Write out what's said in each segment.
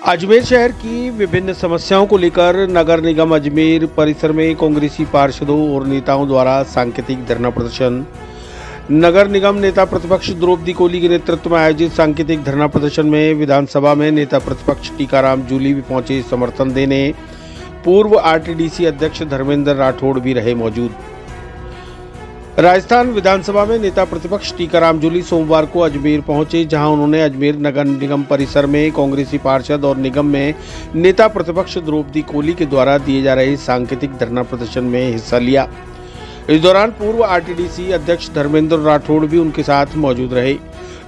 अजमेर शहर की विभिन्न समस्याओं को लेकर नगर निगम अजमेर परिसर में कांग्रेसी पार्षदों और नेताओं द्वारा सांकेतिक धरना प्रदर्शन। नगर निगम नेता प्रतिपक्ष द्रौपदी कोली के नेतृत्व में आयोजित सांकेतिक धरना प्रदर्शन में विधानसभा में नेता प्रतिपक्ष टीकाराम जूली भी पहुंचे समर्थन देने। पूर्व आरटीडीसी अध्यक्ष धर्मेंद्र राठौड़ भी रहे मौजूद। राजस्थान विधानसभा में नेता प्रतिपक्ष टीकाराम जूली सोमवार को अजमेर पहुंचे, जहां उन्होंने अजमेर नगर निगम परिसर में कांग्रेसी पार्षद और निगम में नेता प्रतिपक्ष द्रौपदी कोली के द्वारा दिए जा रहे सांकेतिक धरना प्रदर्शन में हिस्सा लिया। इस दौरान पूर्व आरटीडीसी अध्यक्ष धर्मेंद्र राठौड़ भी उनके साथ मौजूद रहे।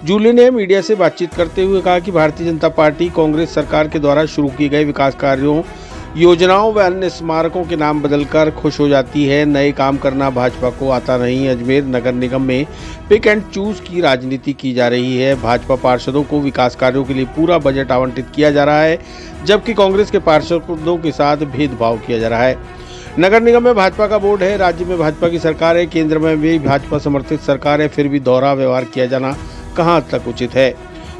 जूली ने मीडिया से बातचीत करते हुए कहा कि भारतीय जनता पार्टी कांग्रेस सरकार के द्वारा शुरू किए गए विकास कार्यों, योजनाओं व अन्य स्मारकों के नाम बदलकर खुश हो जाती है। नए काम करना भाजपा को आता नहीं। अजमेर नगर निगम में पिक एंड चूज की राजनीति की जा रही है। भाजपा पार्षदों को विकास कार्यों के लिए पूरा बजट आवंटित किया जा रहा है, जबकि कांग्रेस के पार्षदों के साथ भेदभाव किया जा रहा है। नगर निगम में भाजपा का बोर्ड है, राज्य में भाजपा की सरकार है, केंद्र में भी भाजपा समर्थित सरकार है, फिर भी दोहरा व्यवहार किया जाना कहां तक उचित है।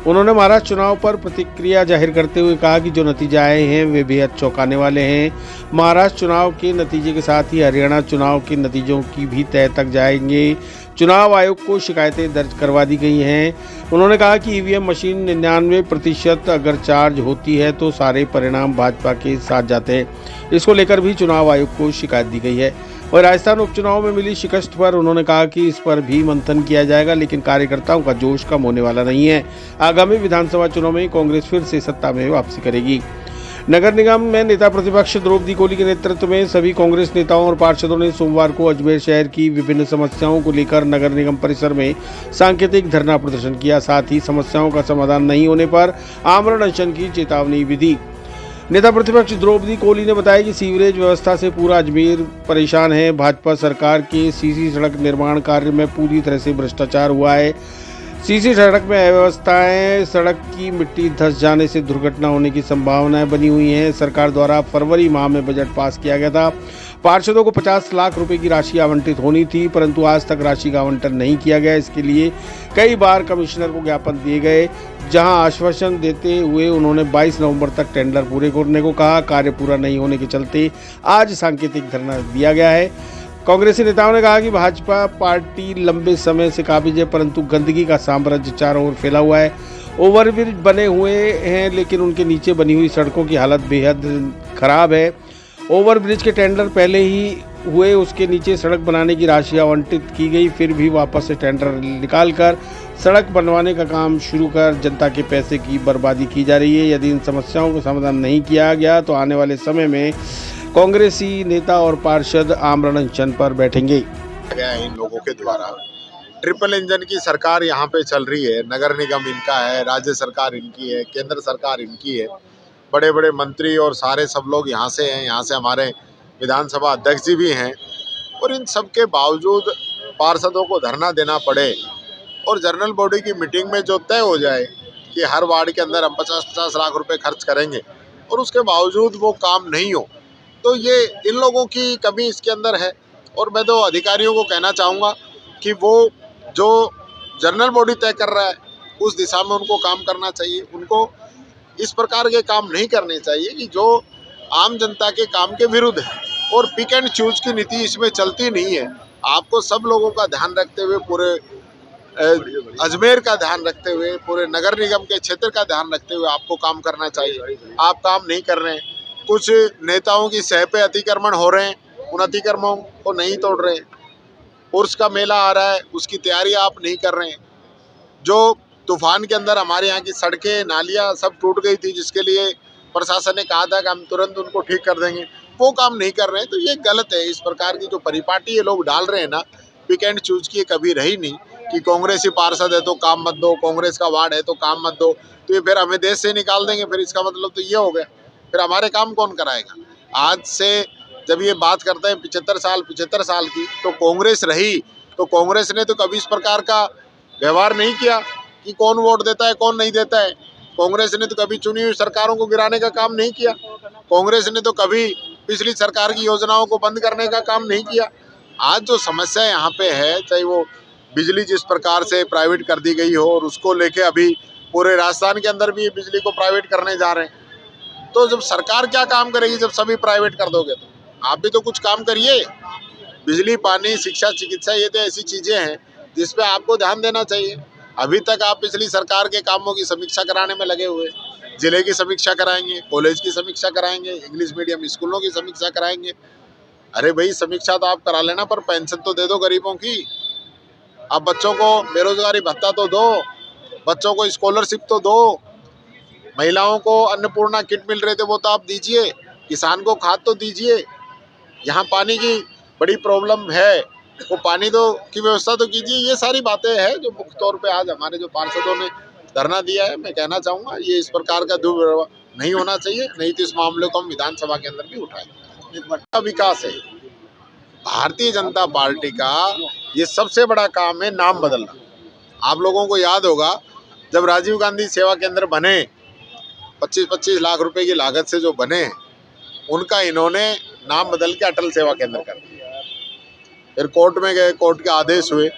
उन्होंने महाराष्ट्र चुनाव पर प्रतिक्रिया जाहिर करते हुए कहा कि जो नतीजे आए हैं वे बेहद चौंकाने वाले हैं। महाराष्ट्र चुनाव के नतीजे के साथ ही हरियाणा चुनाव के नतीजों की भी तय तक जाएंगे। चुनाव आयोग को शिकायतें दर्ज करवा दी गई हैं। उन्होंने कहा कि ईवीएम मशीन 99% अगर चार्ज होती है तो सारे परिणाम भाजपा के साथ जाते हैं। इसको लेकर भी चुनाव आयोग को शिकायत दी गई है। और राजस्थान उपचुनाव में मिली शिकस्त पर उन्होंने कहा कि इस पर भी मंथन किया जाएगा, लेकिन कार्यकर्ताओं का जोश कम होने वाला नहीं है। आगामी विधानसभा चुनाव में कांग्रेस फिर से सत्ता में वापसी करेगी। नगर निगम में नेता प्रतिपक्ष द्रौपदी कोली के नेतृत्व में सभी कांग्रेस नेताओं और पार्षदों ने सोमवार को अजमेर शहर की विभिन्न समस्याओं को लेकर नगर निगम परिसर में सांकेतिक धरना प्रदर्शन किया। साथ ही समस्याओं का समाधान नहीं होने पर आमरण अनशन की चेतावनी भी दी। नेता प्रतिपक्ष द्रौपदी कोली ने बताया कि सीवरेज व्यवस्था से पूरा अजमेर परेशान है। भाजपा सरकार के सीसी सड़क निर्माण कार्य में पूरी तरह से भ्रष्टाचार हुआ है। सीसी सड़क में अव्यवस्थाएं, सड़क की मिट्टी धंस जाने से दुर्घटना होने की संभावनाएं बनी हुई हैं। सरकार द्वारा फरवरी माह में बजट पास किया गया था। पार्षदों को 50 लाख रुपए की राशि आवंटित होनी थी, परंतु आज तक राशि का आवंटन नहीं किया गया। इसके लिए कई बार कमिश्नर को ज्ञापन दिए गए, जहां आश्वासन देते हुए उन्होंने 22 नवंबर तक टेंडर पूरे करने को कहा। कार्य पूरा नहीं होने के चलते आज सांकेतिक धरना दिया गया है। कांग्रेसी नेताओं ने कहा कि भाजपा पार्टी लंबे समय से काबिज है, परंतु गंदगी का साम्राज्य चारों ओर फैला हुआ है। ओवरब्रिज बने हुए हैं, लेकिन उनके नीचे बनी हुई सड़कों की हालत बेहद खराब है। ओवरब्रिज के टेंडर पहले ही हुए, उसके नीचे सड़क बनाने की राशि आवंटित की गई, फिर भी वापस से टेंडर निकालकर सड़क बनवाने का काम शुरू कर जनता के पैसे की बर्बादी की जा रही है। यदि इन समस्याओं का समाधान नहीं किया गया तो आने वाले समय में कांग्रेसी नेता और पार्षद आमरण अनशन पर बैठेंगे। इन लोगों के द्वारा ट्रिपल इंजन की सरकार यहाँ पे चल रही है। नगर निगम इनका है, राज्य सरकार इनकी है, केंद्र सरकार इनकी है। बड़े बड़े मंत्री और सारे सब लोग यहाँ से हैं। यहाँ से हमारे विधानसभा अध्यक्ष जी भी हैं। और इन सब के बावजूद पार्षदों को धरना देना पड़े और जनरल बॉडी की मीटिंग में जो तय हो जाए कि हर वार्ड के अंदर हम 50-50 लाख रुपए खर्च करेंगे, और उसके बावजूद वो काम नहीं हो, तो ये इन लोगों की कमी इसके अंदर है। और मैं तो अधिकारियों को कहना चाहूँगा कि वो जो जनरल बॉडी तय कर रहा है उस दिशा में उनको काम करना चाहिए। उनको इस प्रकार के काम नहीं करने चाहिए कि जो आम जनता के काम के विरुद्ध है। और पिक एंड चूज की नीति इसमें चलती नहीं है। आपको सब लोगों का ध्यान रखते हुए, पूरे अजमेर का ध्यान रखते हुए, पूरे नगर निगम के क्षेत्र का ध्यान रखते हुए आपको काम करना चाहिए। आप काम नहीं कर रहे हैं। कुछ नेताओं की सह पे अतिक्रमण हो रहे हैं, उन अतिक्रमणों को नहीं तोड़ रहे हैं। उर्स का मेला आ रहा है, उसकी तैयारी आप नहीं कर रहे हैं। जो तूफान के अंदर हमारे यहाँ की सड़कें, नालियाँ सब टूट गई थी, जिसके लिए प्रशासन ने कहा था कि हम तुरंत उनको ठीक कर देंगे, वो काम नहीं कर रहे हैं। तो ये गलत है। इस प्रकार की जो परिपाटी ये लोग डाल रहे हैं ना, पिक एंड चूज की कभी रही नहीं कि कांग्रेसी पार्षद है तो काम मत दो, कांग्रेस का वार्ड है तो काम मत दो, तो ये फिर हमें देश से निकाल देंगे। फिर इसका मतलब तो ये हो गया, फिर हमारे काम कौन कराएगा। आज से जब ये बात करते हैं 75 साल की, तो कांग्रेस रही, तो कांग्रेस ने तो कभी इस प्रकार का व्यवहार नहीं किया कि कौन वोट देता है कौन नहीं देता है। कांग्रेस ने तो कभी चुनी हुई सरकारों को गिराने का काम नहीं किया। कांग्रेस ने तो कभी पिछली सरकार की योजनाओं को बंद करने का काम नहीं किया। आज जो समस्या यहाँ पे है, चाहे वो बिजली जिस प्रकार से प्राइवेट कर दी गई हो, और उसको लेके अभी पूरे राजस्थान के अंदर भी बिजली को प्राइवेट करने जा रहे हैं, तो जब सरकार क्या काम करेगी जब सभी प्राइवेट कर दोगे? तो आप भी तो कुछ काम करिए। बिजली, पानी, शिक्षा, चिकित्सा, ये तो ऐसी चीजें हैं जिस पे आपको ध्यान देना चाहिए। अभी तक आप पिछली सरकार के कामों की समीक्षा कराने में लगे हुए। जिले की समीक्षा कराएंगे, कॉलेज की समीक्षा कराएंगे, इंग्लिश मीडियम स्कूलों की समीक्षा कराएंगे। अरे भाई, समीक्षा तो आप करा लेना, पर पेंशन तो दे दो गरीबों की। आप बच्चों को बेरोजगारी भत्ता तो दो, बच्चों को स्कॉलरशिप तो दो, महिलाओं को अन्नपूर्णा किट मिल रहे थे वो तो आप दीजिए, किसान को खाद तो दीजिए। यहाँ पानी की बड़ी प्रॉब्लम है, वो पानी तो की व्यवस्था तो कीजिए। ये सारी बातें हैं जो मुख्य तौर पे आज हमारे जो पार्षदों ने धरना दिया है। मैं कहना चाहूँगा ये इस प्रकार का दुर्व्यवहार नहीं होना चाहिए, नहीं तो इस मामले को हम विधानसभा के अंदर भी उठाएंगे। एक बड़ा विकास है भारतीय जनता पार्टी का, ये सबसे बड़ा काम है नाम बदलना। आप लोगों को याद होगा जब राजीव गांधी सेवा केंद्र बने, 25-25 लाख रुपए की लागत से जो बने, उनका इन्होंने नाम बदल के अटल सेवा केंद्र कर दिया। फिर कोर्ट में गए, कोर्ट के आदेश हुए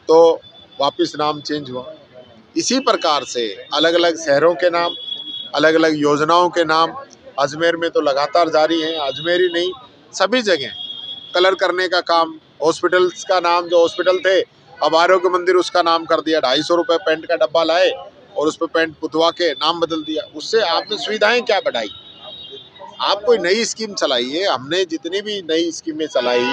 तो वापस नाम चेंज हुआ। इसी प्रकार से अलग अलग शहरों के नाम, अलग अलग योजनाओं के नाम अजमेर में तो लगातार जारी हैं। अजमेर ही नहीं, सभी जगह कलर करने का काम। हॉस्पिटल्स का नाम, जो हॉस्पिटल थे, अब आरोग्य मंदिर उसका नाम कर दिया। 250 रुपये पेंट का डब्बा लाए और उस पर पेंट पुतवा के नाम बदल दिया। उससे आपने सुविधाएं क्या बढ़ाई? आप कोई नई स्कीम चलाइए। हमने जितनी भी नई स्कीमें चलाई,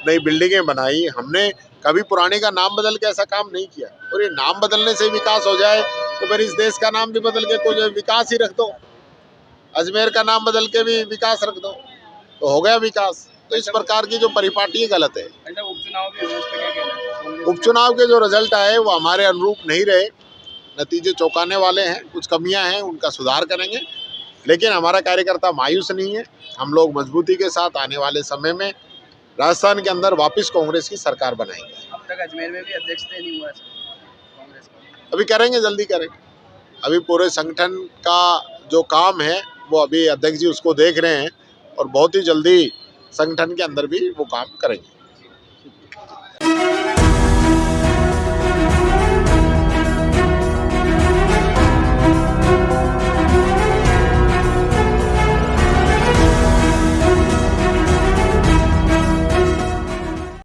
नई बिल्डिंगें बनाई, हमने कभी पुराने का नाम बदल के ऐसा काम नहीं किया। और ये नाम बदलने से विकास हो जाए तो फिर इस देश का नाम भी बदल के कोई विकास ही रख दो। अजमेर का नाम बदल के भी विकास रख दो तो हो गया विकास। तो इस प्रकार की जो परिपाटी है गलत है। उपचुनाव के जो रिजल्ट आए वो हमारे अनुरूप नहीं रहे, नतीजे चौंकाने वाले हैं। कुछ कमियां हैं, उनका सुधार करेंगे, लेकिन हमारा कार्यकर्ता मायूस नहीं है। हम लोग मजबूती के साथ आने वाले समय में राजस्थान के अंदर वापस कांग्रेस की सरकार बनाएंगे। अब तक अजमेर में भी अध्यक्ष तय नहीं हुआ है कांग्रेस का। अभी करेंगे, जल्दी करेंगे। अभी पूरे संगठन का जो काम है वो अभी अध्यक्ष जी उसको देख रहे हैं और बहुत ही जल्दी संगठन के अंदर भी वो काम करेंगे।